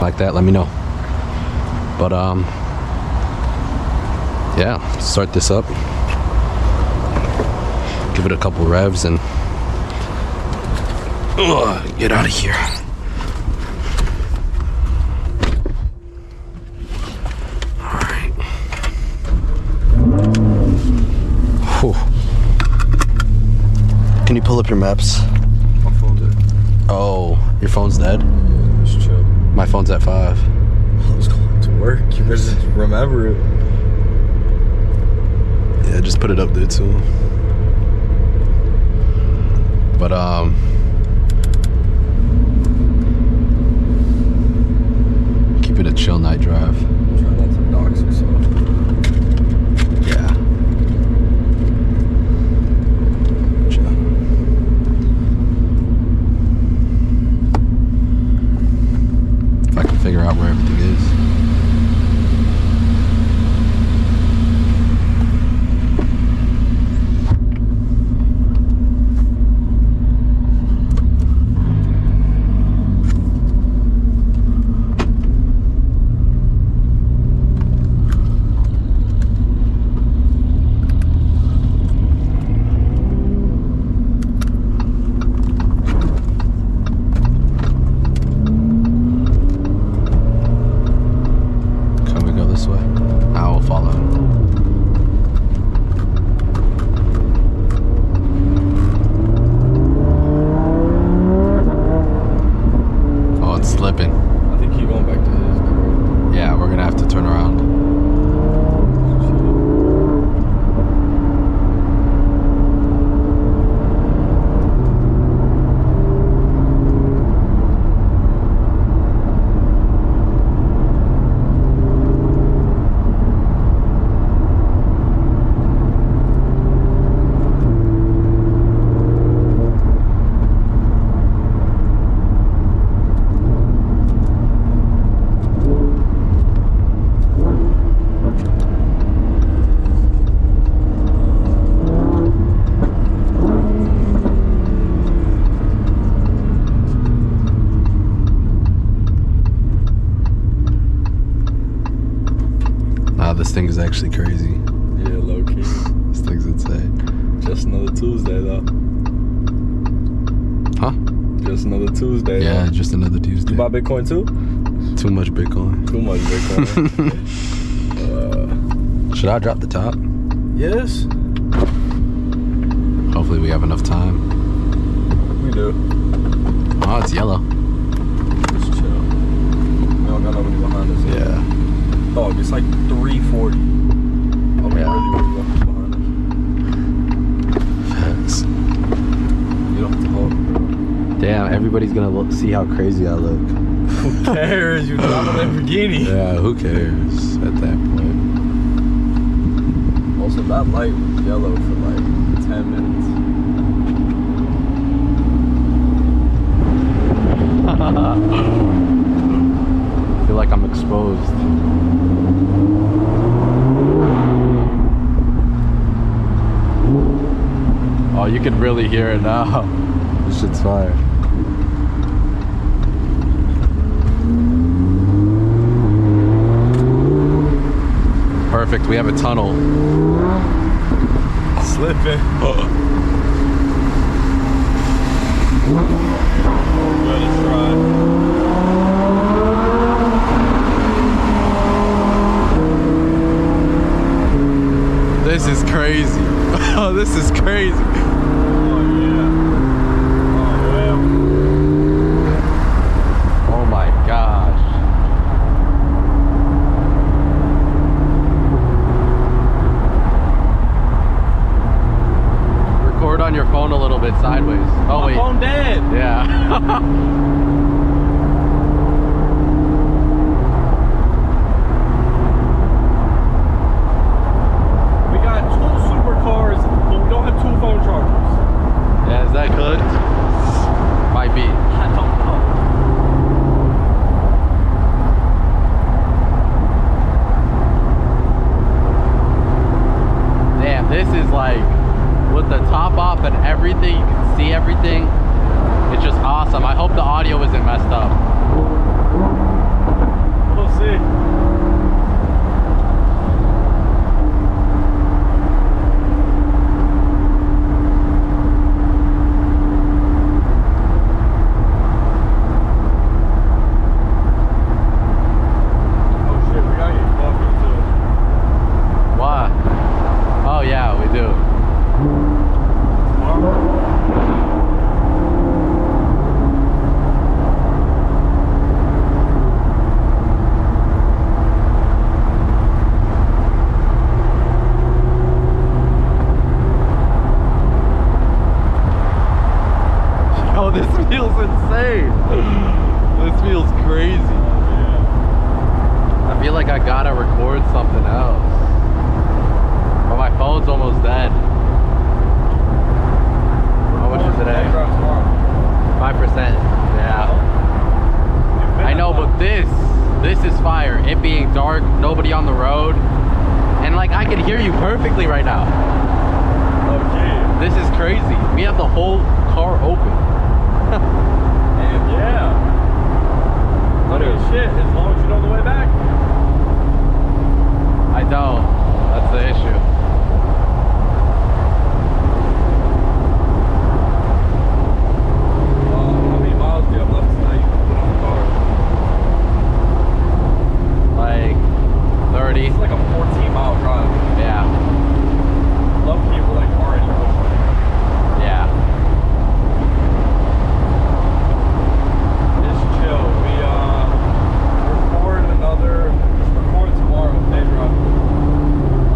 like that, let me know. But yeah, start this up, give it a couple revs, and get out of here. All right. Whew. Can you pull up your maps? My phone's dead. Oh, your phone's dead? Yeah, just chill. My phone's at 5. I was going to work. You better just remember it. Yeah, just put it up there too. But keep it a chill night drive. Try not to dox yourself. Yeah. Chill. If I can figure out where everything is. This thing is actually crazy. Yeah, low key. This thing's insane. Just another Tuesday, though. Huh? Just another Tuesday. Yeah, though. just another Tuesday. You buy Bitcoin too? Too much Bitcoin. Too much Bitcoin. Should I drop the top? Yes. Hopefully we have enough time. We do. Oh, it's yellow. Just chill. We don't got nobody behind us. Yeah. Dog, it's like 340. Oh, we Yeah. really walking behind us. Facts. You don't talk, bro. Damn, everybody's gonna see how crazy I look. Who cares? You drive a Lamborghini. Yeah, who cares at that point? Also, that light was yellow for like 10 minutes. I feel like I'm exposed. Oh, you can really hear it now. This shit's fire. Perfect, we have a tunnel. Slipping. Let it try. This is crazy. Oh, this is crazy. Oh, yeah. Oh, well. Oh my gosh. Record on your phone a little bit sideways. Oh, wait. My phone dead. Yeah. We got 2 supercars, but we don't have 2 phone this is fire. It being dark, nobody on the road, and like I can hear you perfectly right now. Okay. This is crazy. We have the whole car open. And yeah. Holy shit, as long as you know the way back. I don't. That's the issue. How many miles do you have left tonight you can put on the car? Like 30. It's like a 14-mile drive. Yeah. Love people like already pushing. Yeah. It's chill. We record tomorrow with Pedro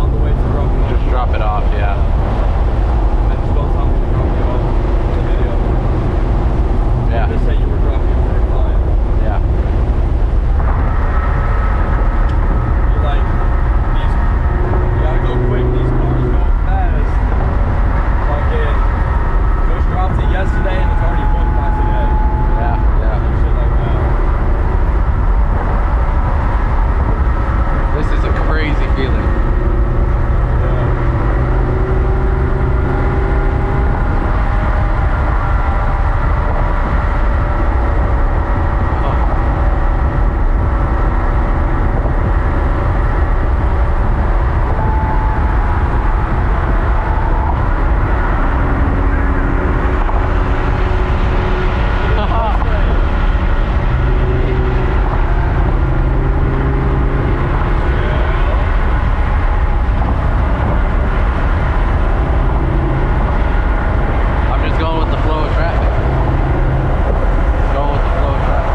on the way to Rocky. Just drop it off, yeah. And then just don't tell me to drop you off in the video. Yeah. Just say you were dropping me for a client. Yeah. You're like, you gotta go quick, these cars go fast. Fucking, just dropped it yesterday and it's already booked by today. Yeah, yeah. Shit like that. This is a crazy feeling. I'm just going with the flow of traffic. Going with the flow of traffic.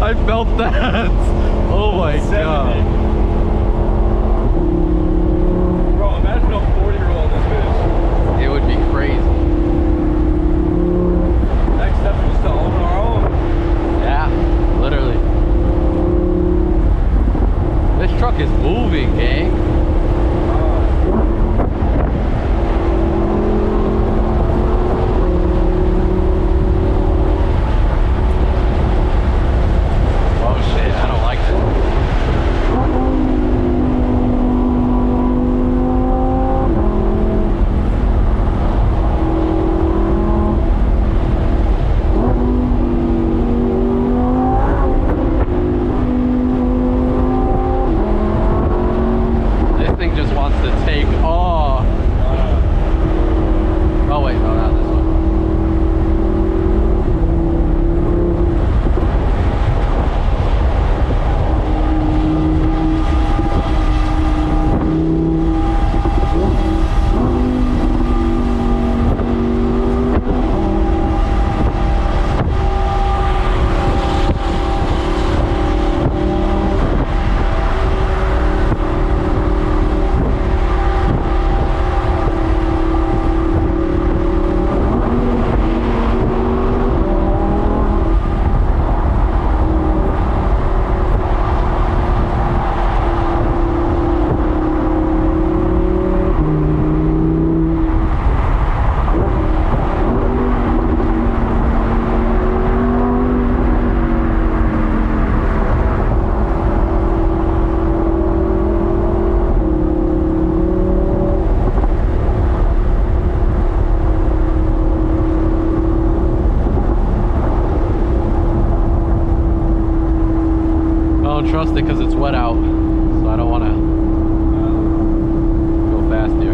I felt that. Oh my god. Bro, imagine a 40-year-old in this bitch. It would be crazy. Next step is just to own our own. Yeah, literally. This truck is moving, gang. don't trust it because it's wet out, so I don't want to go fast here.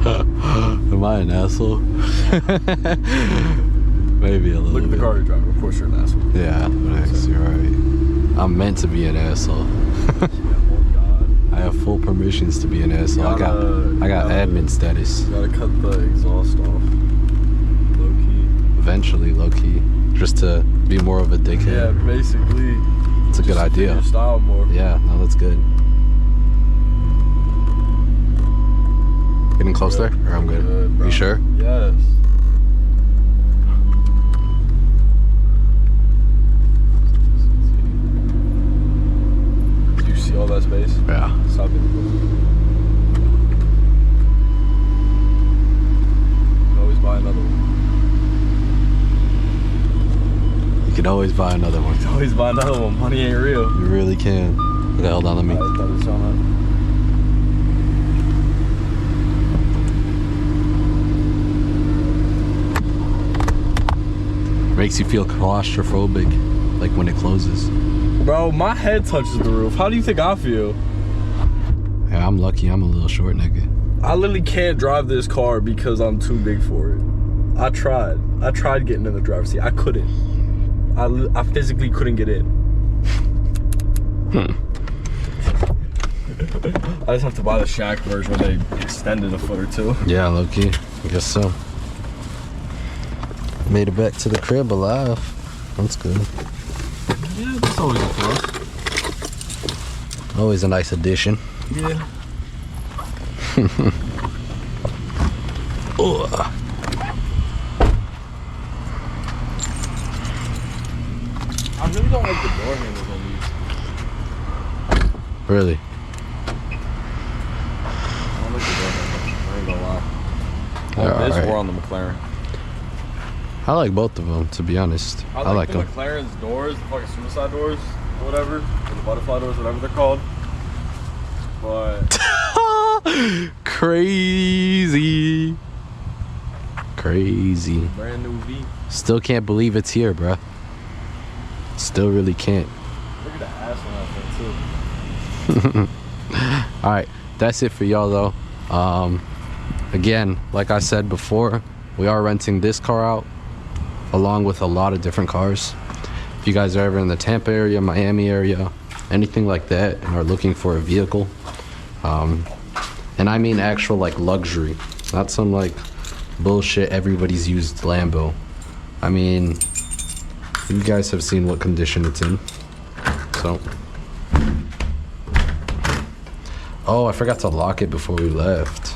Am I an asshole? Maybe a little Look at the bit. car you're driving. Of course you're an asshole. Yeah, thanks. You're right. I'm meant to be an asshole. Oh God. I have full permissions to be an asshole. I got gotta- admin status. You gotta cut the exhaust off. Low key. Eventually, low key, just to be more of a dickhead. Yeah, basically. It's a good Just fit idea. your style more. Yeah, no, that's good. Getting close there? Or I'm good? Bro. You sure? Yes. Do you see all that space? Yeah. Stop it. Always buy another one. You can always buy another one. Always buy another one. Money ain't real. You really can. Okay, hold on, let me. I thought it sounded. Makes you feel claustrophobic, like when it closes. Bro, my head touches the roof. How do you think I feel? Yeah, I'm lucky. I'm a little short nigga. I literally can't drive this car because I'm too big for it. I tried. I tried getting in the driver's seat. I couldn't. I physically couldn't get in. I just have to buy the shack version where they extended a foot or two. Yeah, low key. I guess so. Made it back to the crib alive. That's good. Yeah, that's always a plus. Always a nice addition. Yeah. Ugh. I really don't like the door handles on these. Really? I don't like the door handles. I ain't gonna lie. They're On this alright. or on the McLaren. I like both of them, to be honest. I like the them. McLaren's doors, the fucking suicide doors, whatever, or the butterfly doors, whatever they're called. But Crazy. Crazy. brand new V. Still can't believe it's here, bruh. Still really can't. Look at the ass on that thing too. Alright, that's it for y'all though. Again, like I said before, we are renting this car out along with a lot of different cars. If you guys are ever in the Tampa area, Miami area, anything like that, and are looking for a vehicle, And I mean actual like luxury, not some like bullshit everybody's used Lambo. I mean, you guys have seen what condition it's in. So, oh, I forgot to lock it before we left.